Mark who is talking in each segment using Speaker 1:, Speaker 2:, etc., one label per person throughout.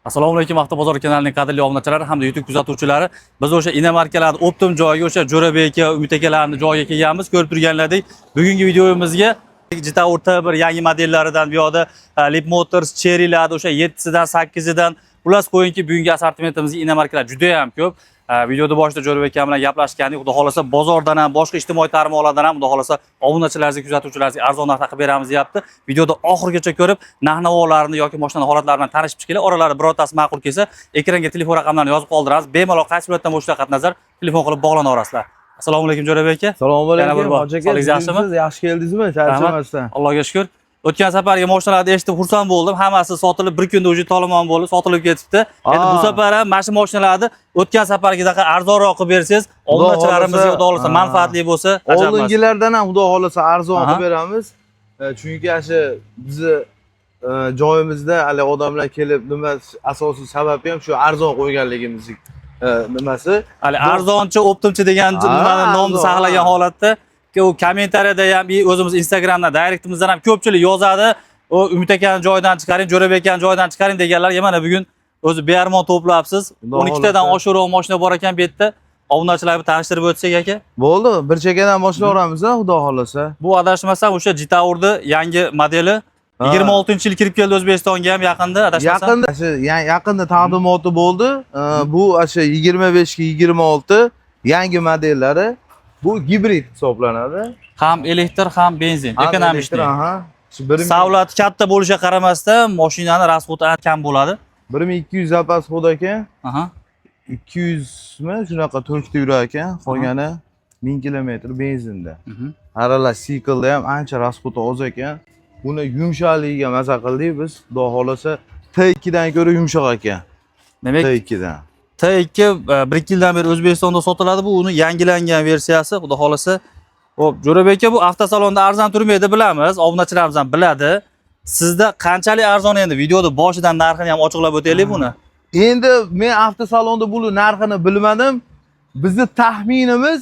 Speaker 1: Assalomu alaykum, Avto bozor kanalining qadrli obunachilar hamda YouTube kuzatuvchilari. Biz o'sha inomarkalarni optim joyiga, o'sha Jo'rabek aka, Umid akalarning joyiga kelganmiz. Ko'rib turganlaridek, bugungi videomizga Jitour T1 yangi modellaridan bu yoqda Leap Motors, Cherry'lar o'sha 7sidan 8idan plus qo'yingki, bugungi assortimentimizga inomarkalar juda ham ko'p. Videoda boshida Jo'rabek aka bilan gaplashgandik. Xudo xolasa bozordan ham, boshqa ijtimoiy tarmoqlardan ham xudo xolasa obunachilarimizga, kuzatuvchilarimizga arzon narxda qilib beramiz deyapti. Videoda oxirigacha ko'rib, narx-navolarni yoki mashina holatlari bilan tanishib chiqinglar. Oralari birortasi ma'qul kelsa, ekranga telefon raqamlarini yozib qoldiramiz. Bemalol qaysi viloyatdan bo'lishiga qat'iy nazar telefon qilib bog'lanaverasizlar. Assalomu alaykum Jo'rabek aka.
Speaker 2: Assalomu alaykum. Hoji aka,
Speaker 1: yaxshimi?
Speaker 2: Yaxshi keldingizmi? Charchamasdan.
Speaker 1: Allohga shukr. O'tgan safargi mashinalarni eshitib xursand bo'ldim. Hammasi sotilib, bir kunda o'zi tolomon bo'lib, sotilib ketibdi. Endi bu safar ham mana shu mashinalarni o'tgan safargidaqa arzonroq qilib bersangiz, obunachilarimizga xudo xolasa manfaatli bo'lsa, ajab.
Speaker 2: Oldingilardan ham xudo xolasa arzon qilib beramiz. Chunki shu bizni joyimizda hali odamlar kelib, nima asosiy sababi ham shu arzon qo'yganligimiz nimasi.
Speaker 1: Hali arzonchi, optimchi degan nimani nomni saqlagan holatda u kommentariyada ham, o'zimiz Instagramda, direktimizdan ham ko'pchilik yozadi. O Umid akaning joyidan chiqaring, Jo'rabek akaning joyidan chiqaring deganlar. Mana bugun o'zi bearmon to'plabsiz. 12 tadan oshiqroq mashina bor ekan bu yerda. Obunachilarga tanishtirib o'tsak aka.
Speaker 2: Bo'ldi, bir chekkadan boshlayveramiz, xudo xolasa.
Speaker 1: Bu adashmasam o'sha Jitourni yangi modeli 26-yil kirib keldi O'zbekistonga ham yaqinda, adashmasam.
Speaker 2: Yaqinda taqdimoti bo'ldi. Bu o'sha 25 ga 26 yangi modellari. Bu gibrid hisoblanadi.
Speaker 1: Ham elektr, ham benzin, ekonomik. Savlati katta bo'lishiga qaramasdan, mashinaning rasxoti kam bo'ladi. 1200
Speaker 2: zapas xod ekan. 200 mi shunaqa to'rtda yurar ekan, qolgani 1000 kilometr benzinda. Aralash siklda ham ancha rasxoti oz ekan. Buni yumshoqligiga maza qildik biz. Xudo xolasa T2 dan ko'ra yumshoq ekan.
Speaker 1: Demak,
Speaker 2: T2 dan.
Speaker 1: T2 1 yildan beri O'zbekistonda sotiladi. Bu uni yangilangan versiyasi. Xudo xolasa, hop, Jo'rabek aka, bu avtosalonda arzon turmaydi, bilamiz. Obunachilarimiz ham biladi. Sizda qanchalik arzon endi? Videoda boshidan narxini ham ochiqlab o'taylik buni.
Speaker 2: Endi men avtosalonda buni narxini bilmadim. Bizni taxminimiz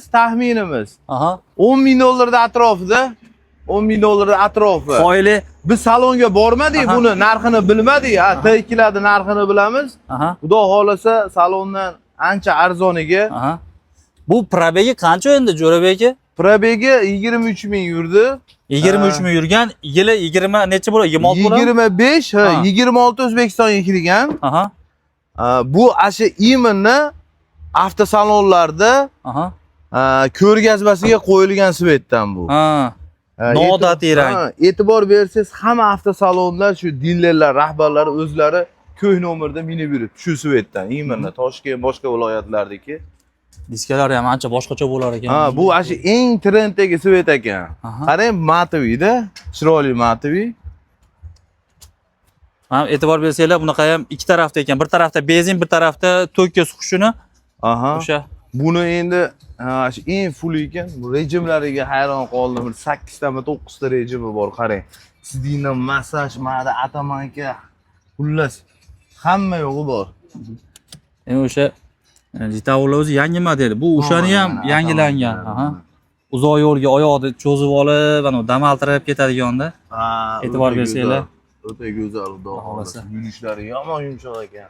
Speaker 2: 10 ming dollardan atrofida. 10 ming dollardan atrofi.
Speaker 1: Foyli.
Speaker 2: Biz salonga bormadik, buni narxini bilmadik. T2larning narxini bilamiz. Xudo xolasa salondan ancha arzoniga.
Speaker 1: Bu probegi qancha endi Jo'rabek aka?
Speaker 2: Probegi 23 ming yurdi.
Speaker 1: 23 ming yurgan, yili 20 necha bo'ladi? 26 bo'ladi?
Speaker 2: 25, 26 O'zbekistonga kirgan. Bu asha iminni avtosalonlarda ko'rgazmasiga qo'yilgan svetdan bu.
Speaker 1: Noodatiy rang.
Speaker 2: E'tibor bersangiz, hamma avtosalonlar shu dillerlar, rahbarlari o'zlari ko'hna umrda minib yuribdi shu svetdan. Iminni Toshkent, boshqa viloyatlardagi
Speaker 1: diskalari ham ancha boshqacha bo'lar ekan.
Speaker 2: Bu asha eng trenddagi svet ekan. Qarang, mataviyda, chiroyli mataviy.
Speaker 1: Ham e'tibor bersanglar, bunaqa ham ikki tarafda ekan. Bir tarafda benzin, bir tarafda to'kka suqishini. O'sha
Speaker 2: buni endi shu eng full ekan. Bu rejimlariga hayron qoldim. 8 tami 9 ta rejimi bor, qarang. Sidina massaj, mana atamanka. Xullas, hamma yo'g'i bor.
Speaker 1: Endi o'sha Jitour o'zi yangi model. Bu o'shani ham yangilangan. Uzoq yo'lga oyoqni cho'zib olib, mana damaltirib ketadiganda. E'tibor bersanglar.
Speaker 2: O'ta go'zal, xudo xolasa. Yurishlari yomon yumshoq ekan.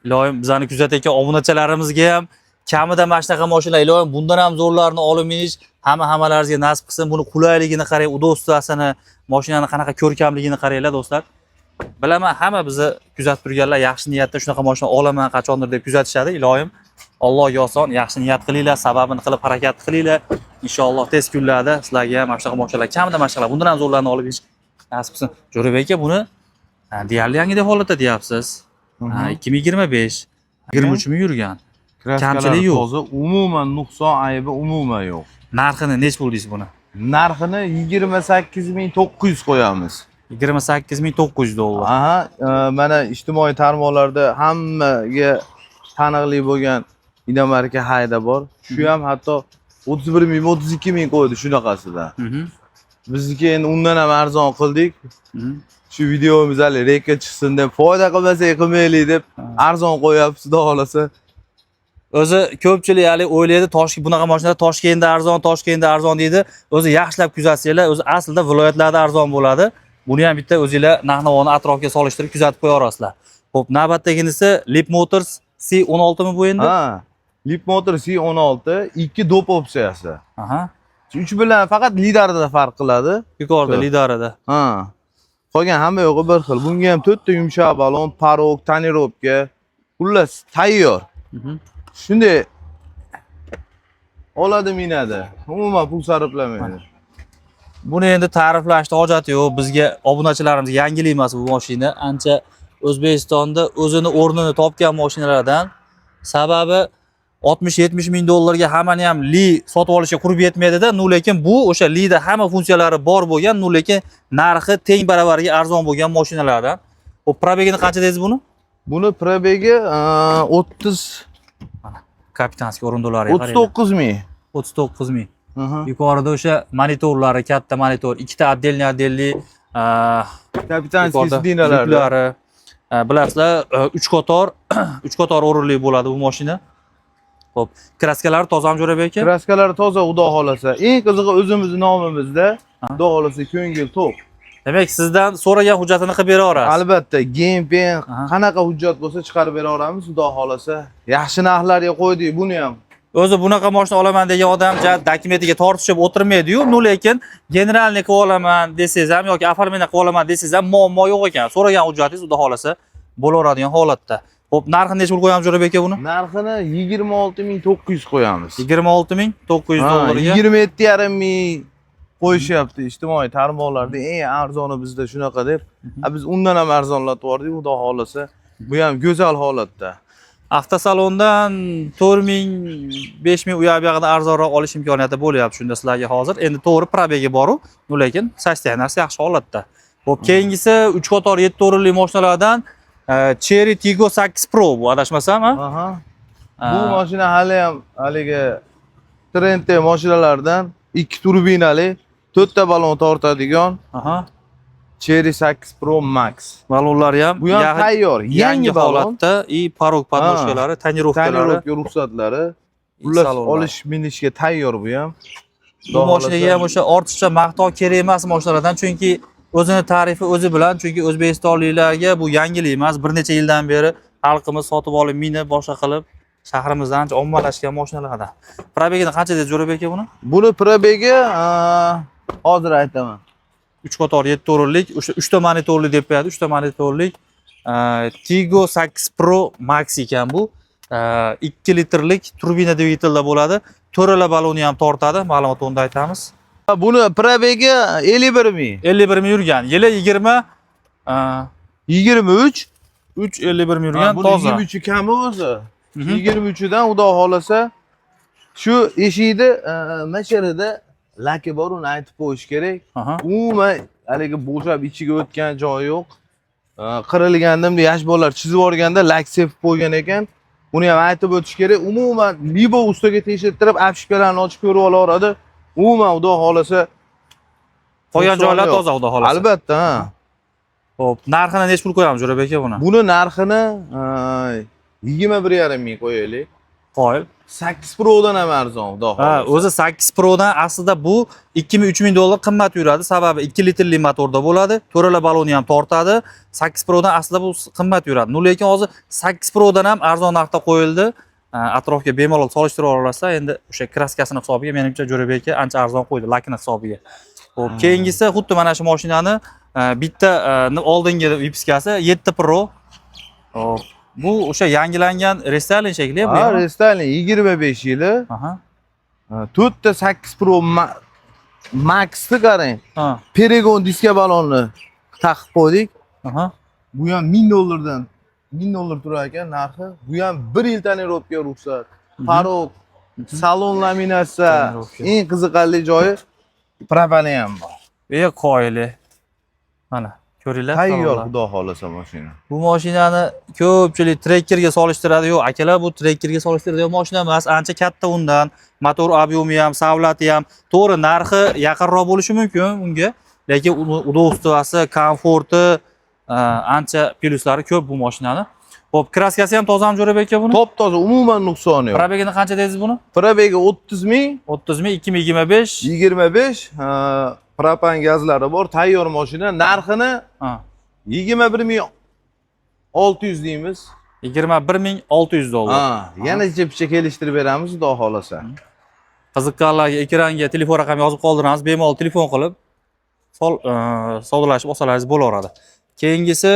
Speaker 1: Iloyim, bizani kuzatayotgan obunachilarimizga ham kamida mana shunaqa mashinalar, iloyim, bundan ham zo'rlarini olimish, hammalaringizga nasib qilsin. Buni qulayligini qarang, udobstvosini, mashinani qanaqa ko'rkamligini qaranglar do'stlar. Bilaman, hamma bizni kuzatib turganlar yaxshi niyatda shunaqa mashina olaman qachondir deb kuzatishadi. Iloyim, Allohga oson, yaxshi niyat qilinglar, sababini qilib harakat qilinglar. Inshaalloh tez kunlarda sizlarga ham mana shunaqa mashinalar, kamida mashinalar, bundan ham zo'rlarini olib ish nasib qilsin. Jo'rabek aka, buni deyarli yangi deb holatda deyapsiz. 2025, 23 ming yurgan. Kamchilik yo'q.
Speaker 2: Hozir umuman nuqson aybi umuman yo'q.
Speaker 1: Narxini nech bo'ldingiz buni?
Speaker 2: Narxini 28900 qo'yamiz.
Speaker 1: 28900 dollar.
Speaker 2: Mana ijtimoiy tarmoqlarda hammaga taniqli bo'lgan inomarka hayda bor. Shu ham hatto 31 ming, 32 ming qo'ydi shunaqasida. Bizniki endi undan ham arzon qildik. Shu videomiz hali reka chiqsin deb, foyda qilmasak qilmaylik deb arzon qo'yapmiz, xudo xolasa.
Speaker 1: O'zi ko'pchilik hali o'ylaydi, bunaqa mashinalar Toshkentda arzon deydi. O'zi yaxshilab kuzatsanglar, o'zi aslida viloyatlarda arzon bo'ladi. Buni ham bitta o'zingizlar narx-navoni atrofga solishtirib kuzatib qo'ya olasizlar. Xo'p, navbatdaginisi Leap Motors C16 mi bu endi?
Speaker 2: Ha. Leap Motor C16 2 dop opsiyasi.
Speaker 1: Aha.
Speaker 2: 3 bilan faqat lidarda farq qiladi.
Speaker 1: Yuqorida
Speaker 2: Ko'p.
Speaker 1: lidarida.
Speaker 2: Ha. Qolgan hamma yo'g'i bir xil. Bunga ham 4 ta yumshoq balon, parok, tonirovka, xullas tayyor. Shunday oladi minadi. Umuman pul sarflamaydi.
Speaker 1: Buni endi ta'riflashning hojati yo'q. Bizga obunachilarimizga yangilik emas bu mashina. Ancha O'zbekistonda o'zini o'rnini topgan mashinalardan. Sababi 60-70 ming dollarga hammani ham Li sotib olishga qurib yetmaydi-da, lekin bu o'sha Li'da hamma funksiyalari bor bo'lgan, lekin narxi teng baravariga arzon bo'lgan mashinalardan. Xo'p, probegini qancha deysiz buni?
Speaker 2: Buni probegi 30
Speaker 1: Kapitanskiy o'rindiqlariga qarang.
Speaker 2: 39 ming.
Speaker 1: 39 ming. Yuqorida o'sha monitorlari, katta monitor, ikkita отдельный
Speaker 2: Kapitanskiy sidinalari.
Speaker 1: Bilasizlar, 3 qator o'rinli bo'ladi bu mashina. Xo'p, kraskalari tozami Jo'rabek aka?
Speaker 2: Kraskalari toza, xudo xolasa. Eng qizig'i o'zimizni nomimizda, xudo xolasa ko'ngil to'q.
Speaker 1: Demak, sizdan so'ragan hujjatini qilib bera olasiz.
Speaker 2: Albatta, GMPN qanaqa hujjat bo'lsa chiqarib bera olamiz, xudo xolasa. Yaxshi narxlarga qo'ydik buni ham.
Speaker 1: O'zi bunaqa mashina olaman degan odam dokumentiga tortishib o'tirmaydi-yu, lekin generalniy qilib olaman desangiz ham yoki оформление qilib olaman desangiz ham muammo yo'q ekan. So'ragan hujjatingiz xudo xolasa bo'laveradigan holatda. Xo'p, narxini necha pul qo'yamiz Jo'rabek aka buni?
Speaker 2: Narxini 26900 qo'yamiz.
Speaker 1: 26900 dollarga.
Speaker 2: 27,5 ming qo'yishyapti ijtimoiy tarmoqlarda. Eng arzoni bizda shunaqa deb. Biz undan ham arzonlatib yubordik, xudo xolasa. Bu ham go'zal holatda.
Speaker 1: Avtosalondan 4000, 5000 u yoqdan arzonroq olish imkoniyati bo'lyapti shunda sizlarga hozir. Endi to'g'ri probegi bor-u, lekin sostenarsi yaxshi holatda. Xo'p, keyingisi 3 qator 7 o'rinli mashinalardan Cherry Tiggo 8 Pro bu adashmasam, ha?
Speaker 2: Aha. Bu mashina hali ham haligi trendli mashinalardan 2 turbinali, 4 ta balon tortadigan.
Speaker 1: Aha.
Speaker 2: Cherry 8 Pro Max.
Speaker 1: Balonlari ham
Speaker 2: Bu ham tayyor, yangi balon.
Speaker 1: holatda, parok podnoshkalari, tonirovkalari,
Speaker 2: tonirovka ruxsatlari. Ular olish minishga tayyor bu ham.
Speaker 1: Bu mashinaga ham o'sha ortiqcha maqtov kerak emas mashinalardan, chunki o'zini tarifi o'zi bilan, chunki o'zbekistonliklarga bu yangilik emas. Bir necha yildan beri xalqimiz sotib olib, minib, boshqa qilib shahrimizda ancha ommalashgan mashinalardan. Probegini qancha deysiz Jo'rabek aka buni?
Speaker 2: Buni probegi hozir aytaman.
Speaker 1: 3 qator 7 o'rinlik, o'sha 3 ta monitorli deb qo'yadi, 3 ta monitorlik Tiggo 8 Pro Max ekan bu. 2 litrlik turbina dvigatelda bo'ladi. To'rala baloni ham tortadi, ma'lumot unda aytamiz.
Speaker 2: Buni probegi 51 ming.
Speaker 1: 51 ming yurgan. Yili
Speaker 2: 23.
Speaker 1: 51 ming yurgan, toza.
Speaker 2: 23 kami o'zi. 23 dan xudo xolasa shu eshikda mashinada laki bor, uni aytib qo'yish kerak. Umuman haligi bo'shab ichiga o'tgan joyi yo'q. Qirilgandimda yosh bolalar chizib yuborganda lak sepib qo'ygan ekan. Buni ham aytib o'tish kerak. Umuman libo ustaga tekshirtirib, apshikalarni ochib ko'rib olaveradi. Umuman xudo xolasa
Speaker 1: qolgan joylar toza xudo xolasa.
Speaker 2: Albatta, ha.
Speaker 1: Xo'p, narxini necha pul qo'yamiz Jo'rabek aka buni?
Speaker 2: Buni narxini 21,5 ming qo'yaylik.
Speaker 1: Qo'yib.
Speaker 2: 8 Pro dan ham arzon, xudo xolasa.
Speaker 1: Ha, o'zi 8 Pro dan aslida bu 2000-3000 dollar qimmat yuradi, sababi 2 litrli motorda bo'ladi, to'rala baloni ham tortadi. 8 Pro dan aslida bu qimmat yuradi. Lekin hozir 8 Pro dan ham arzon narxda qo'yildi. Atrofga bemalol solishtirib olasizlar. Endi o'sha kraskasini hisobiga menimcha Jo'rabek aka ancha arzon qo'ydi, lakini hisobiga. Xo'p, keyingisi xuddi mana shu mashinani bitta oldingi vipiskasi 7 Pro. Xo'p, bu o'sha yangilangan restyling shekli bu.
Speaker 2: Ha, restyling 25 yili.
Speaker 1: Aha.
Speaker 2: 4 ta 8 Pro Max'ni qarang.
Speaker 1: Ha.
Speaker 2: Perigon diska balonni taqib qo'ydik.
Speaker 1: Aha.
Speaker 2: Bu ham 1000 dollardan 1000 dollar turar ekan narxi. Bu ham 1 yil tonirovka ruxsat. Parok, salon laminatsiya, eng qiziqarli joyi propani ham bor.
Speaker 1: Qoyili. Mana, ko'ringlar.
Speaker 2: Tayyor xudo xolasa mashina.
Speaker 1: Bu mashinani ko'pchilik trekkerga solishtiradi. Yo'q, akalar, bu trekkerga solishtiradigan mashina emas, ancha katta undan. Motor ob'yemi ham, savlati ham, to'g'ri narxi yaqinroq bo'lishi mumkin unga, lekin udobstvasi, komforti, ancha plyuslari ko'p bu mashinani. Xo'p, kraskasi ham tozami Jo'rabek aka buni?
Speaker 2: Top toza, umuman nuqsoni yo'q.
Speaker 1: Probegini qancha deysiz buni?
Speaker 2: Probegi 30 ming.
Speaker 1: 30 ming, 2025.
Speaker 2: 25. Propan gazlari bor, tayyor mashina. Narxini 21 ming 600 deymiz.
Speaker 1: 21.600 dollar.
Speaker 2: Ha, yana picha kelishtirib beramiz, xudo xolasa.
Speaker 1: Qiziqqanlarga ekranga telefon raqami yozib qoldiramiz, bemalol telefon qilib savdolashib olsalaringiz bo'laveradi. Keyingisi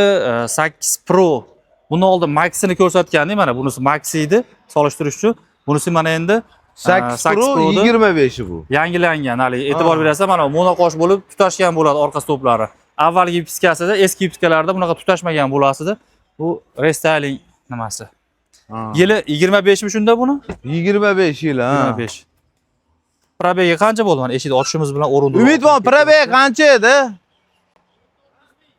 Speaker 1: 8 Pro. Buni oldin Max'ini ko'rsatgandik, mana bunisi Max edi, solishtirish uchun. Bunisi mana endi
Speaker 2: 8 Pro 25 bu.
Speaker 1: yangilangan, hali e'tibor berasizlar, mana monoqosh bo'lib tutashgan bo'ladi orqa stoplari. Avvalgi viskasida, eski viskalarda bunaqa tutashmagan bo'lasidi. Bu restyling nimasi? Yili 25 mi shunda buni?
Speaker 2: 25 yil, ha.
Speaker 1: 25. Probegi qancha bo'ldi? Mana eshikni ochishimiz bilan o'rinda.
Speaker 2: Umidvor probeg qancha edi?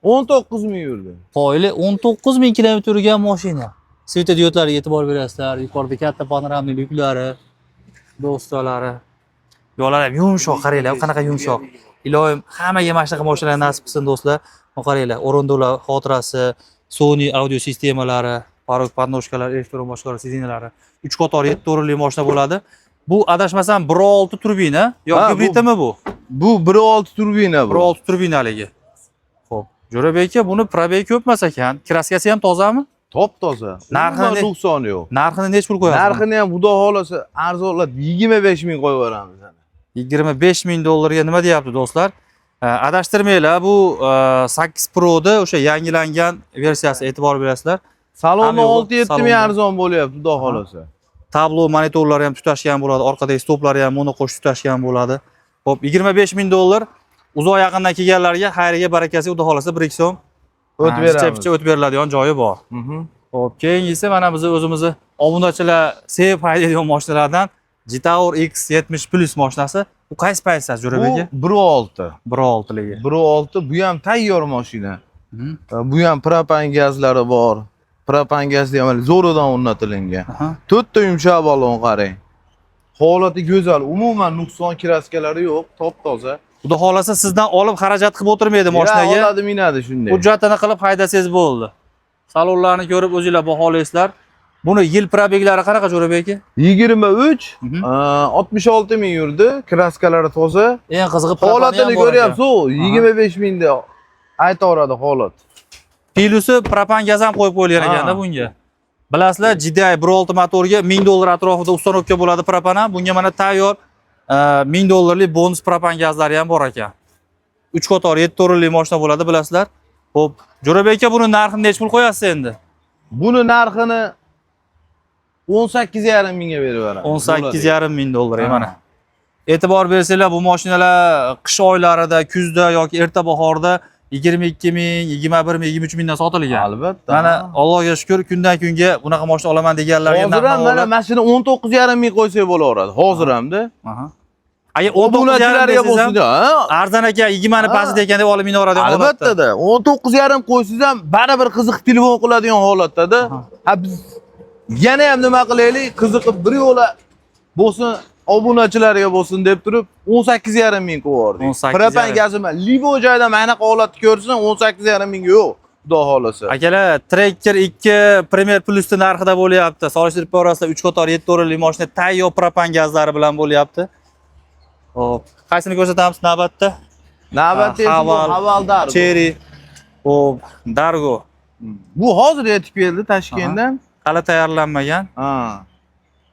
Speaker 2: 19 ming yurdi.
Speaker 1: Qoyili 19 ming kilometr yurgan mashina. Svetodiodlarga e'tibor berasizlar. Yuqorida katta panoramli lyuklari, do'stlari. Yo'llar ham yumshoq, qaranglar, qanaqa yumshoq. Iloyim hammaga mana shunaqa mashinalar nasib qilsin do'stlar. Qaranglar, o'rindiqlar xotirasi, Sony audio sistemalari, parok podnoshkalar, elektron boshqaruv sidinalari, 3 qator 7 o'rinli mashina bo'ladi. Bu adashmasam 1.6 turbina yo gibridmi bu?
Speaker 2: Bu 1.6 turbina bu.
Speaker 1: 1.6 turbinaligi. Xo'p, Jo'rabek aka, buni probegi ko'pmas ekan. Kraskasi ham tozami?
Speaker 2: Top toza.
Speaker 1: Narxini
Speaker 2: nuqsoni yo'q.
Speaker 1: Narxini nech pul qo'yasiz?
Speaker 2: Narxini ham xudo xolasa arzonlab 25 ming qo'yib beramiz.
Speaker 1: 25 ming dollarga nima deyapti do'stlar? Adashtirmanglar, bu 8 Pro'da o'sha yangilangan versiyasi, e'tibor berasizlar.
Speaker 2: Salonni 6-7 ming arzon bo'lyapti, xudo xolasa.
Speaker 1: Tablo monitorlari ham tutashgan bo'ladi, orqadagi stoplari ham monoqosh tutashgan bo'ladi. Xo'p, 25 ming dollar uzoq yaqindan kelganlarga xayriga barakasi, xudo xolasa 1-2 so'm
Speaker 2: o'tib beramiz.
Speaker 1: Picha o'tib joyi bor. Xo'p, keyingisi mana biz o'zimizni obunachilar sevib haydaydigan mashinalardan Jetaur X70 Plus mashinasi. Bu qaysi paytasiz, Jo'rabek aka?
Speaker 2: Bu 1.6.
Speaker 1: 1.6ligi.
Speaker 2: 1.6, bu ham tayyor mashina. Bu ham propan gazlari bor. Propan gazli ham zo'ridan o'rnatilgan. 4 ta yumshoq balon qarang. Holati go'zal, umuman nuqson kiraskalari yo'q, top toza.
Speaker 1: Xudo xolasa sizdan olib xarajat qilib o'tirmaydi mashinaga.
Speaker 2: Oladi, minadi shunday.
Speaker 1: Hujjatini qilib haydasangiz bo'ldi. Salonlarni ko'rib o'zingizlar baholaysizlar. Buni yil probeglari qanaqa, Jo'rabek aka?
Speaker 2: 23, 66 ming yurdi, kraskalari toza.
Speaker 1: Eng qizig'i
Speaker 2: holatini ko'ryapsiz, 25 mingda aytaveradi holat.
Speaker 1: Pilusi propan gaz ham qo'yib qo'yilgan ekanda bunga. Bilasizlar, GDI 1.6 motorga 1000 dollar atrofida uстановка bo'ladi propan ham. Bunga mana tayyor 1000 dollarlik bonus propan gazlari ham bor ekan. 3 qator 7 o'rinli mashina bo'ladi, bilasizlar. Xo'p, Jo'rabek aka, buni narxini nech pul qo'yasiz endi?
Speaker 2: Buni narxini 18,5 mingga berib beraman.
Speaker 1: 18,5 ming dollar mana. E'tibor bersanglar, bu mashinalar qish oylarida, kuzda yoki erta bahorda 22 ming, 21 ming, 23 mingdan sotilgan.
Speaker 2: Albatta.
Speaker 1: Mana Allohga shukr, kundan kunga bunaqa mashina olaman deganlarga
Speaker 2: hozir ham mana mashina 19,5 ming qo'ysak bo'laveradi. Hozir hamda.
Speaker 1: Agar obunachilarga bo'lsa, arzon ekan, 20 ni pastida ekan deb olib minaveradigan holatda.
Speaker 2: Albatta-da, 19,5 qo'ysangiz ham baribir qiziq telefon qiladigan holatda-da. Ha biz yana ham nima qilaylik, qiziqib bir yo'la bo'lsin, obunachilarga bo'lsin deb turib 18,5 ming qo'yardik. Propan gazima libo joyda mana holatni ko'rsin, 18,5 ming yo'q, xudo xolasa.
Speaker 1: Akalar, Tracker 2 Premier Plus'ning narxida bo'lyapti. Solishtirib ko'rasizlar, 3 qator 7 o'rinli mashina tayyor propan gazlari bilan bo'lyapti. Hop, qaysini ko'rsatamiz navbatda?
Speaker 2: Navbatda Haval Dargo.
Speaker 1: Cherry. Hop, Dargo.
Speaker 2: Bu hozir yetib keldi Toshkentdan.
Speaker 1: Hali tayyorlanmagan.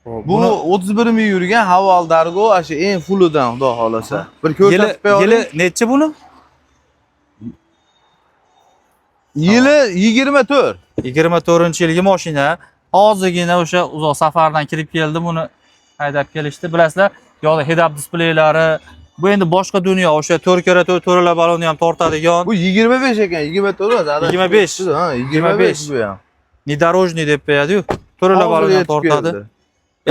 Speaker 2: Bu 31 ming yurgan Haval Dargo, o'sha eng fullidan, xudo xolasa. Bir ko'rsatib qo'ying.
Speaker 1: Yili necha buni?
Speaker 2: Yili 24.
Speaker 1: 24-yilgi mashina. Hozirgina o'sha uzoq safardan kirib keldi, buni haydab kelishdi. Bilasizlar, yo'qda head-up displaylari. Bu endi boshqa dunyo, o'sha 4x4 to'rala balonni ham tortadigan.
Speaker 2: Bu 25 ekan, 24 emas.
Speaker 1: 25.
Speaker 2: Ha, 25 bu ham.
Speaker 1: Nidorojniy deb qo'yadi-yu. To'rala balonni ham tortadi.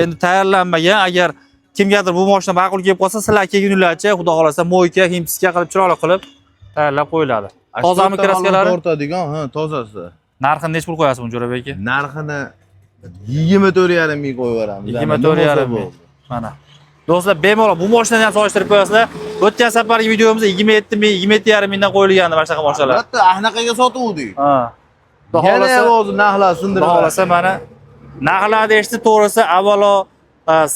Speaker 1: Endi tayyorlanmagan, agar kimgadir bu mashina ma'qul kelib qolsa, sizlar kelgunlarcha, xudo xolasa, mo'yka, himsiska qilib, chiroyli qilib tayyorlab qo'yiladi. Tozami kraskalari?
Speaker 2: Tortadigan, ha, tozasi.
Speaker 1: Narxini nech pul qo'yasiz buni, Jo'rabek aka?
Speaker 2: Narxini 24,5 ming qo'yib beramiz.
Speaker 1: 24,5 ming. Mana. Do'stlar, bemalol bu mashinani ham solishtirib qo'yasizlar. O'tgan safargi videomizda 27 ming, 27,5 mingdan qo'yilgandi mana shunaqa mashinalar.
Speaker 2: Albatta, anaqaga sotuvdik.
Speaker 1: Ha.
Speaker 2: Yana o'zi narxlar sindirib.
Speaker 1: Xohlasa mana narxlarni eshitib, to'g'risi avvalo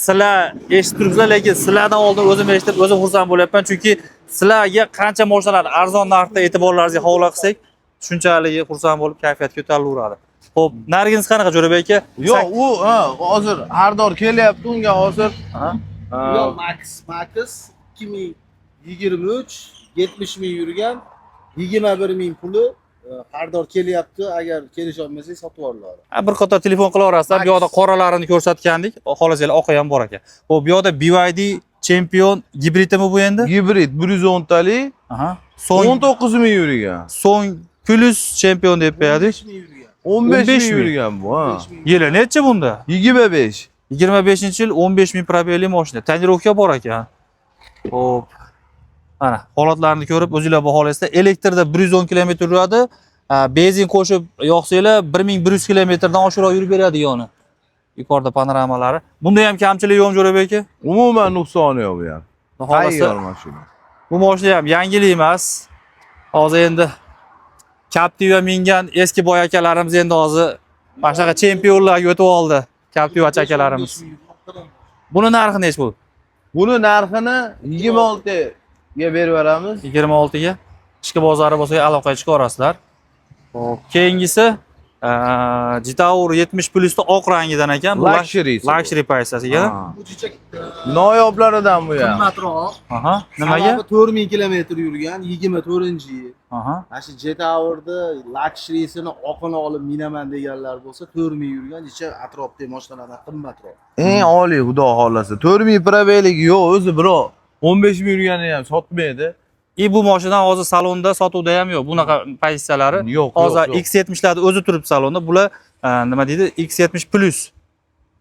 Speaker 1: sizlar eshitib turibsizlar, lekin sizlardan oldin o'zim eshitib, o'zim xursand bo'lyapman, chunki sizlarga qancha mashinalarni arzon narxda e'tiborlaringizga havola qilsak, shunchalik xursand bo'lib kayfiyat ko'tarilaveradi. Xo'p, nargingiz qanaqa Jo'rabek aka?
Speaker 2: Yo'q, u hozir xaridor kelyapti, unga hozir
Speaker 3: Yo'q, Max 2023 70 ming yurgan, 21 ming puli xaridor kelyapti. Agar kelisha olmasangiz sotib yuboradi.
Speaker 1: Bir qator telefon qilaverasizlar. Bu yoqda qoralarini ko'rsatgandik. Xohlasanglar oqi ham bor ekan. Xo'p, bu yoqda BYD Champion gibridimi bu endi?
Speaker 2: gibrid 110 talik,
Speaker 1: Aha. So'ng
Speaker 2: 19 ming yurgan.
Speaker 1: so'ng plus Champion deb qo'yadi.
Speaker 3: 15 ming yurgan.
Speaker 2: 15
Speaker 1: 15
Speaker 2: ming
Speaker 1: ming.
Speaker 2: yurgan bu, ha.
Speaker 3: 15 ming.
Speaker 1: Yili necha bunda?
Speaker 2: 25.
Speaker 1: 25-yil 15 ming probelli mashina. Tonirovka bor ekan. Xo'p. Ana, holatlarini ko'rib o'zingizlar baholasizlar. Elektrda 110 km yuradi. Benzin qo'shib yoqsanglar 1100 km dan oshiqroq yurib beradi yoni. Yuqorida panoramalari. Bunda ham kamchiligi yo'qmi Jo'rabek aka?
Speaker 2: Umuman nuqsoni yo'q bu ham.
Speaker 1: Xohlasa
Speaker 2: Tayyor mashina.
Speaker 1: bu mashina ham yangilik emas. Hozir endi Captiva mingan eski boy akalarimiz endi hozir mana shunaqa chempionlarga o'tib oldi. Captiva akalarimiz.
Speaker 3: 15 ming yurgan.
Speaker 1: Buni narxi nech bu?
Speaker 2: Buni narxini 26 ga berib beramiz.
Speaker 1: 26 ga. Ichki bozori bo'lsa aloqaga chiqarasizlar. Xo'p, keyingisi Jitaur 70 plusda oq rangidan ekan. Bu
Speaker 2: Luxury.
Speaker 1: luxury paysasi ekan.
Speaker 3: Bu jicha
Speaker 2: Noyoblaridan bu ham.
Speaker 3: qimmatroq.
Speaker 1: Aha, nimaga?
Speaker 3: 4000 km yurgan, 24-yil.
Speaker 1: Aha.
Speaker 3: Mana shu Jetaur'da luxury'sini oqini olib minaman deganlar bo'lsa 4000 yurgan, jicha atrofdagi mashinalardan qimmatroq.
Speaker 2: Eng oliy xudo xolasa. 4000 probeligi yo'q, o'zi birov 15 ming yurgani ham sotmaydi.
Speaker 1: Bu mashina hozir salonda sotuvda ham yo'q. Bunaqa pozitsiyalari.
Speaker 2: Yo'q,
Speaker 1: Hozir
Speaker 2: yo'q.
Speaker 1: X70 larda o'zi turibdi salonda. Bular nima deydi? X70 plus.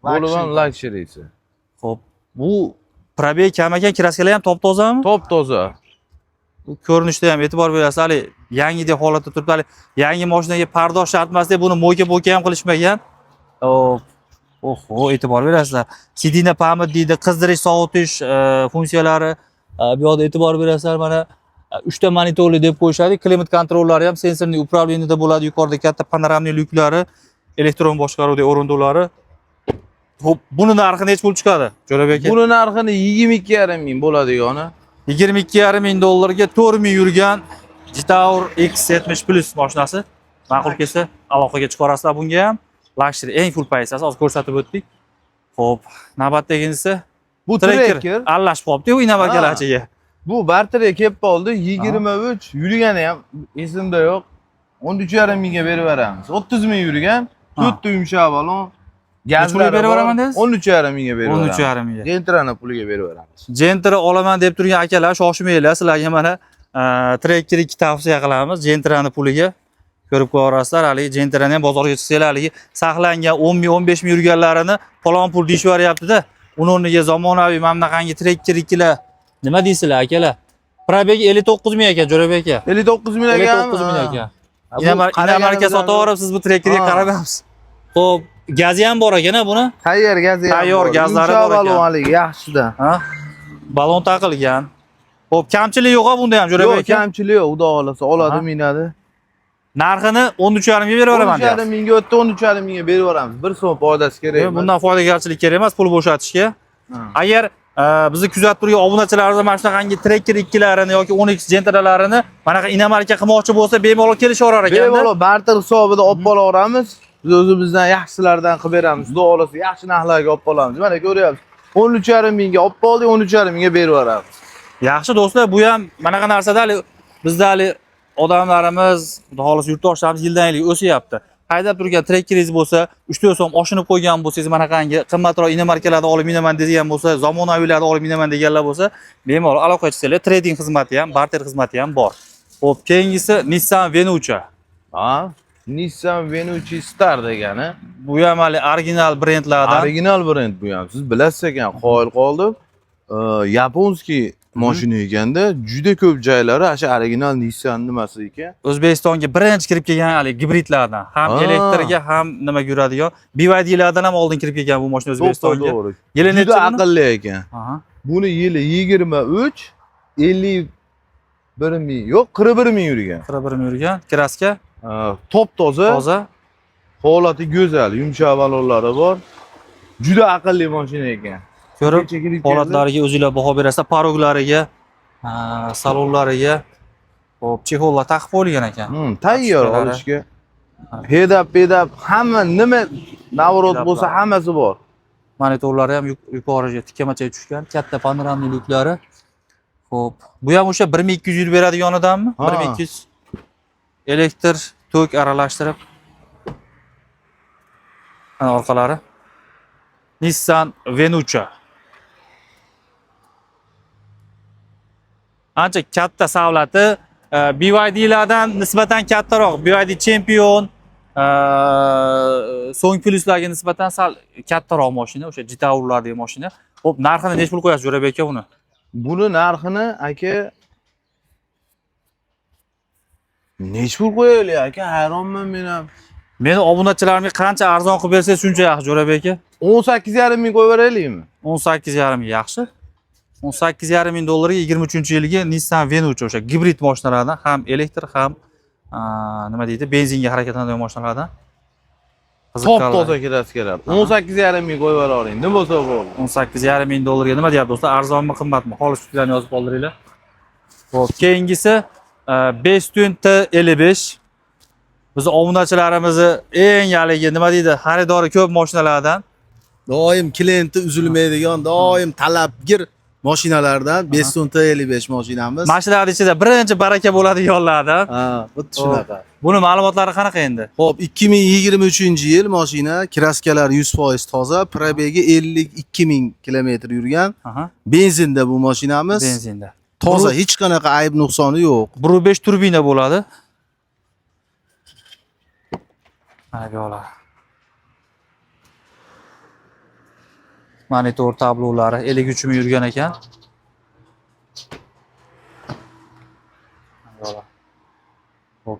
Speaker 2: Bo'lgan luxury'si.
Speaker 1: Xo'p, bu probeg kam ekan, kraskalar ham top-tozami?
Speaker 2: Top toza.
Speaker 1: Bu ko'rinishda ham e'tibor berasiz. Hali yangidek holatda turibdi. Hali yangi mashinaga pardoz shart emas deb buni mo'yka-mo'yka ham qilishmagan. Oho, e'tibor berasizlar. Sidina pamid deydi, qizdirish, sovutish funksiyalari. Bu yoqda e'tibor berasizlar, mana 3 ta monitorli deb qo'yishadi. Klimat kontrollari ham sensorli upravleniyada bo'ladi. Yuqorida katta panoramli lyuklari, elektron boshqaruvdagi o'rindiqlari. Xo'p, buni narxi nech pul chiqadi? Jo'rabek aka?
Speaker 2: Buni narxini 22,5 ming bo'ladigani.
Speaker 1: 22,5 ming dollarga 4 ming yurgan Jitaur X70 Plus mashinasi. Ma'qul kelsa, aloqaga chiqarasizlar bunga ham. Luxury eng full paysasi hozir ko'rsatib o'tdik. Xo'p, navbatdagisi
Speaker 2: Bu
Speaker 1: Tracker.
Speaker 2: Tracker.
Speaker 1: Aralashib qolibdi-yu inamarkalarchiga.
Speaker 2: Bu barterga kelib qoldi. 23 yurgani ham esimda yo'q. 13,5 mingga berib beramiz. 30 ming yurgan, 4 ta yumshoq balon.
Speaker 1: Pulga berib beraman dedingiz?
Speaker 2: 13,5 mingga berib beramiz.
Speaker 1: 13,5 mingga.
Speaker 2: Gentrani puliga berib beramiz.
Speaker 1: Gentra olaman deb turgan akalar shoshmanglar, sizlarga mana Tracker 2 tavsiya qilamiz. Gentrani puliga ko'rib qo'yarasizlar. Hali Gentrani ham bozorga chiqsanglar, hali saqlangan 10 ming, 15 ming yurganlarini palon pul deyishyapti-da. Uni o'rniga zamonaviy mana bunaqangi Tracker 2lar nima deysizlar akalar? Probeg 59 ming ekan Jo'rabek aka.
Speaker 2: 59 ming ekan.
Speaker 1: 59 ming ekan. Inamarka sotaverib siz bu Trackerga qaramayapsiz. Xo'p, gazi ham bor ekan buni.
Speaker 2: Tayyor gazi ham.
Speaker 1: Tayyor gazlari bor ekan.
Speaker 2: Balon yaxshida.
Speaker 1: Ha? Balon taqilgan. Xo'p, kamchilik yo'q bunda ham Jo'rabek
Speaker 2: Yo'q,
Speaker 1: aka.
Speaker 2: kamchilik yo'q, xudo xolasa oladi, minadi.
Speaker 1: Narxini 13,5 mingga beraveraman
Speaker 2: 13,5
Speaker 1: deyapsiz.
Speaker 2: mingga o'tdi, 13,5 mingga berib beramiz. 1 so'm foydasi kerak emas.
Speaker 1: Bundan foydagarchilik kerak emas, pul bo'shatishga. Agar bizni kuzatib turgan obunachilarimiz mana shunaqangi Tracker 2larini yoki 10X Gentralarini manaqa inamarka qilmoqchi bo'lsa, bemalol kelishaverar ekanda.
Speaker 2: Bemalol barter hisobida olib qolaveramiz. Biz o'zimizdan yaxshilardan qilib beramiz. Xudo xolasa yaxshi narxlarga olib qolamiz. Mana ko'ryapsiz. 13,5 mingga olib qoldik, 13,5 mingga berib beramiz.
Speaker 1: Yaxshi do'stlar, bu ham manaqa narsada hali bizda hali odamlarimiz, xudo xolasa yurtdoshlarimiz yildan-yilga o'syapti. Haydab turgan Trackeringiz bo'lsa, 3-4 so'm oshinib qo'ygan bo'lsangiz, manaqangi qimmatroq inamarkalarni olib minaman degan bo'lsa, zamonaviylarni olib minaman deganlar bo'lsa, bemalol aloqa qilsanglar, trading xizmati ham, barter xizmati ham bor. Xo'p, keyingisi Nissan Venucha.
Speaker 2: Ha? Nissan Venucha Star degani.
Speaker 1: Bu ham hali original brendlardan.
Speaker 2: Original brend bu ham. Siz bilasiz ekan, qoyil qoldim. Yaponskiy mashina ekanda, juda ko'p joylari o'sha original Nissan nimasi ekan.
Speaker 1: O'zbekistonga birinchi kirib kelgan hali gibridlardan, ham elektrga, ham nima yuradigan BYDlardan ham oldin kirib kelgan bu mashina O'zbekistonga. Yili necha
Speaker 2: Juda
Speaker 1: buni?
Speaker 2: aqlli ekan.
Speaker 1: Aha.
Speaker 2: Buni yili 23, 51 ming, yo'q, 41 ming yurgan.
Speaker 1: 41 ming yurgan, kraska
Speaker 2: Top toza,
Speaker 1: toza.
Speaker 2: holati go'zal, yumshoq balonlari bor. Juda aqlli mashina ekan.
Speaker 1: Ko'rib, holatlariga o'zingizlar baho berasizlar, paroglariga, salonlariga. Xo'p, chexollar taqib qo'yilgan ekan.
Speaker 2: Tayyor olishga. Pedab hamma nima navrot bo'lsa hammasi bor.
Speaker 1: Monitorlari ham yuqoriga tikamachaga tushgan, katta panoramliklari. Xo'p, bu ham o'sha 1200 yil beradiganidanmi? 1200 elektr tok aralashtirib. Ana orqalari. Nissan Venucha. Ancha katta savlati, BYDlardan nisbatan kattaroq. BYD Champion, so'ng pluslarga nisbatan sal kattaroq mashina, o'sha Jitaurlar degan mashina. Xo'p, narxini nech pul qo'yasiz Jo'rabek aka buni?
Speaker 2: Buni narxini aka nech pul qo'yaylik aka? Hayronman men ham.
Speaker 1: Meni obunachilarimga qancha arzon qilib bersangiz shuncha yaxshi Jo'rabek aka.
Speaker 2: 18,5 ming qo'yib beraylikmi?
Speaker 1: 18,5 ming yaxshi. 18,5 ming dollarga 23-yilgi Nissan Venucha o'sha gibrid mashinalardan, ham elektr ham nima deydi, benzinga harakatlanadigan mashinalardan.
Speaker 2: Top toza kelar. 18,5 ming qo'yib beravering. Nima bo'lsa bo'ldi.
Speaker 1: 18,5 ming dollarga nima deyapti do'stlar? Arzonmi, qimmatmi? Xolis fikrlarni yozib qoldiringlar. Xo'p, keyingisi Bestune T55. Biz obunachilarimizni eng haligi nima deydi, xaridori ko'p mashinalardan.
Speaker 3: Doim klienti uzilmaydigan, doim talabgir mashinalardan Bestune T55 mashinamiz.
Speaker 1: Mashinalar ichida birinchi baraka bo'ladiganlardan.
Speaker 3: Ha, xuddi shunaqa.
Speaker 1: Buni ma'lumotlari qanaqa endi?
Speaker 3: Xo'p, 2023-yil mashina, kraskalar 100% toza, probegi 52 ming kilometr yurgan. Benzinda bu mashinamiz.
Speaker 1: Benzinda.
Speaker 3: Toza, hech qanaqa ayb nuqsoni yo'q.
Speaker 1: 1.5 turbina bo'ladi. Aygolar. Monitor tablolari 53 ming yurgan ekan. Aygolar. Hop.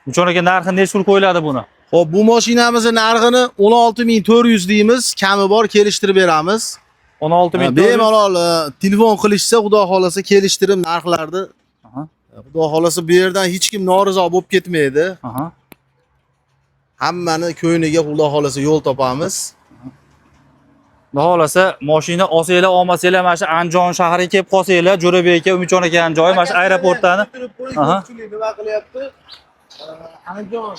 Speaker 1: Uchun aka narxi nech pul qo'yiladi buni?
Speaker 3: Xo'p, bu mashinamizning narxini 16.400 deymiz, kami bor kelishtirib beramiz.
Speaker 1: 16.400.
Speaker 3: Bemalol telefon qilishsa, xudo xolasa kelishtirib narxlarni. Xudo xolasa bu yerdan hech kim norizo bo'lib ketmaydi. Hammani ko'yniga xudo xolasa yo'l topamiz.
Speaker 1: Xudo xolasa mashina olsanglar, olmasanglar, mana shu Andijon shahriga kelib qolsanglar, Jo'rabek aka, Umidjon akaning joyi mana shu aeroportdan.
Speaker 3: Nima qilyapti? Andijon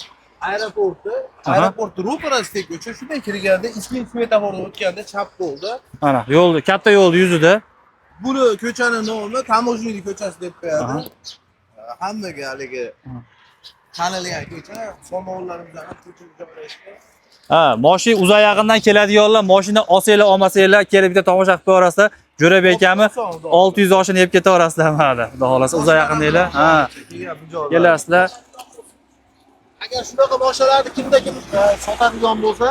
Speaker 3: aeroporti ro'parasida ko'cha, shunday kirganda ichki svetofordan o'tganda chap qo'lda.
Speaker 1: Mana yo'lda, katta yo'lning yuzida.
Speaker 3: Buni ko'chani nomi Tamoshniy ko'chasi deb qo'yadi. Hammaga haligi tanilgan ko'cha, somonlarimizdan ko'chaga joylashgan.
Speaker 1: Mashina uzoq yaqindan keladiganlar, mashina olsanglar, olmasanglar, kelib bitta tomosha qilib ko'rasizlar. Jo'rabek akami 600 oshini yeb ketaverasizlar mana. Xudo xolasa uzoq yaqindanglar. Kelasizlar.
Speaker 3: Agar shunaqa mashinalarni kim sotadigan bo'lsa,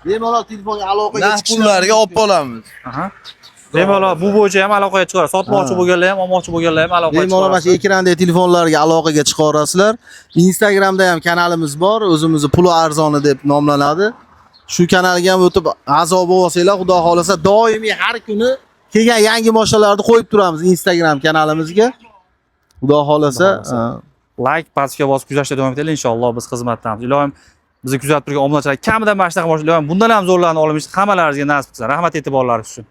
Speaker 3: bemalol telefonga aloqaga chiqib
Speaker 2: Pullarga olib qolamiz.
Speaker 1: Bemalol bu bo'yicha ham aloqaga chiqadi. Sotmoqchi bo'lganlar ham, olmoqchi bo'lganlar ham aloqaga chiqadi.
Speaker 3: Bemalol mana shu ekrandagi telefonlarga aloqaga chiqaverasizlar. Instagramda ham kanalimiz bor, o'zimizni puli arzoni deb nomlanadi. Shu kanalga ham o'tib a'zo bo'lsanglar, xudo xolasa doimiy har kuni kelgan yangi mashinalarni qo'yib turamiz Instagram kanalimizga. Xudo xolasa
Speaker 1: like, pastga bosib kuzatishda davom etinglar, inshaalloh biz xizmatdamiz. Ilohim bizni kuzatib turgan obunachilar kamida mana shunaqa mashinalar, ilohim bundan ham zo'rlarni olib, hammalaringizga nasib qilsin. Rahmat e'tiborlaringiz uchun.